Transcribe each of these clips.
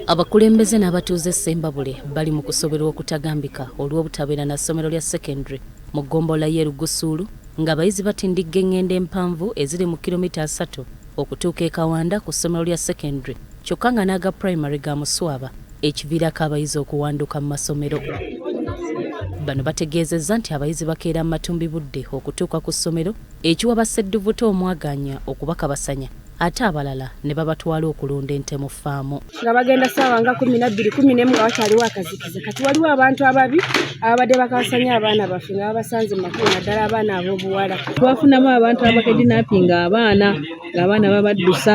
Abakulembeze n'abatuuze Ssembabule bali mu kusoberwa okutagambika olw'obutabeera na ssomero lya secondary mu ggombolola y'e Lugusuulu ng'abayizi batindigga engendo empanvu eziri mu kilomita 3 okutuuka e Kawanda ku ssomero lya secondary kyokka nga n'aga primary ga Muswaba ekiviirako abayizi okuwanduka mu masomero. Bano bategeezezza nti abayizi bakeera mu matumbi budde okutuuka ku ssomero ekiwa basseddubuto omwaganya okubakabasanya ate abalala ne babatwala okulunda ente mu ffaamu. Nga bagenda ssaawa nga 12-11 nga wakyaliwo akazikiza kati waliwo abantu ababi ababadde bakabasanya abaana baffe nga babasanze mu makubo naddala abaana ab'obuwala. Twafunamu abantu abakidinappinga abaana ng'abaana babaddusa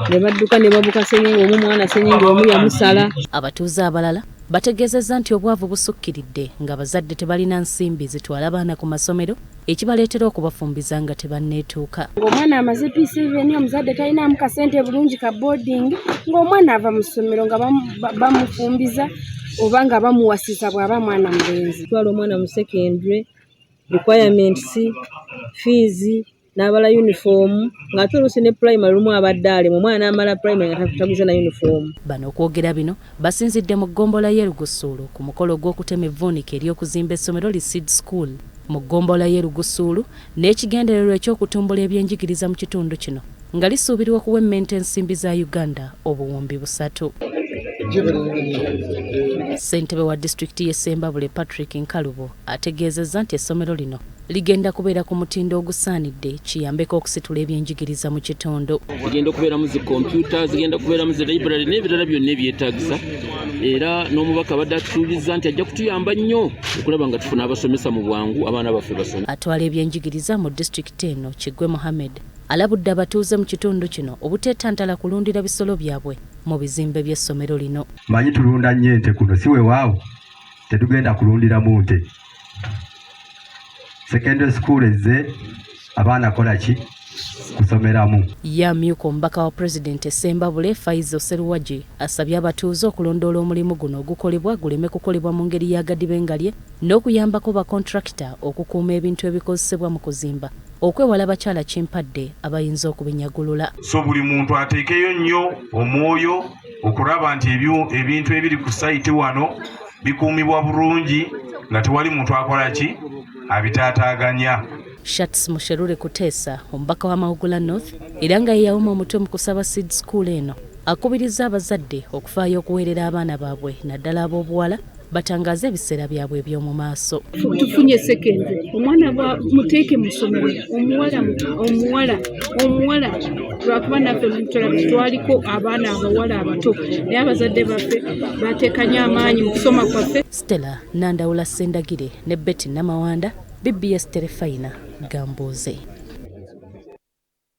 ne badduka ne babuka ssenyenge omu mwana ssenyenge omu yamusala. Abatuuze abalala bategeezezza nti obwavu busukkiridde nga bazadde tebalina nsimbi zitwala abaana ku masomero ekibaleetera okubafumbiza nga tebanneetuuka. Ng'omwana amaze P7 omuzadde talinamu kasente bulungi ka boarding ng'omwana ava mu ssomero nga bamufumbiza oba nga bamuwasiza bw'aba mwana mulenzi. Twala omwana mu secondary requirements fees n'abala uniform ng'ate oluusi ne primary lumu abadde alimu omwana n'amala primary nga taguze na uniform. Bano okwogera bino basinzidde mu ggombolola y'e Lugusuulu ku mukolo gw'okutema evvuunike ery'okuzimba essomero li Seed School mu ggombolola y'e Lugusuulu n'ekigendererwa eky'okutumbula ebyenjigiriza mu kitundu kino nga lisuubirwa okuwemmenta ensimbi za Uganda obuwumbi 3. Ssentebe wa disitulikiti y'e Ssembabule Patrick Nkalubo ategeezezza nti essomero lino ligenda kubeera ku mutindo ogusaanidde kiyambeko okusitula ebyenjigiriza mu kitundu. Ligenda okubeeramu zi kompyuta, zigenda kubeeramu zi library n'ebirala byonna ebyetaagisa era n'omubaka badde atusuubizza nti ajja kutuyamba nnyo okulaba nga tufuna abasomesa mu bwangu abaana baffe basome. Atwala ebyenjigiriza mu disitulikiti eno Kiggwe Mohammed alabudde abatuuze mu kitundu kino obuteetantala kulundira bisolo byabwe mu bizimbe by'essomero lino. Manyi tulunda nnyo ente kuno si weewaawo tetugenda kulundiramu nte. Secondary school ezze abaana kola ki kusomeramu. Yamyuka omubaka wa President Ssembabule Faizo Seruwaji asabye abatuuze okulondoola omulimu guno ogukolebwa guleme kukolebwa mu ngeri ya gadibengalye n'okuyambako ba contractor okukuuma ebintu ebikozesebwa mu kuzimba okwewala bakyala kimpadde abayinza okubinyagulula. So buli muntu ateekeyo nnyo omwoyo okulaba nti ebintu ebiri ku site wano bikuumibwa bulungi nga tewali muntu akola ki abitaataaganya. Shats Musherure Kuteesa omubaka wa Mawugula North era nga yeyawuma omutwe mu kusaba Seed School eno akubiriza abazadde okufaayo okuweerera abaana baabwe naddala ab'obuwala batangaze ebiseera byabwe eby'omu maaso. Tufunye secondary omwana muteeke mu ssomero omuwala lwakuba naffe twaliko abaana abawala abato naye abazadde baffe bateekanye amaanyi mu kusoma kwaffe. Stella Nandawula Sendagire ne Betty Namawanda BBS Terefayina Gambuuze.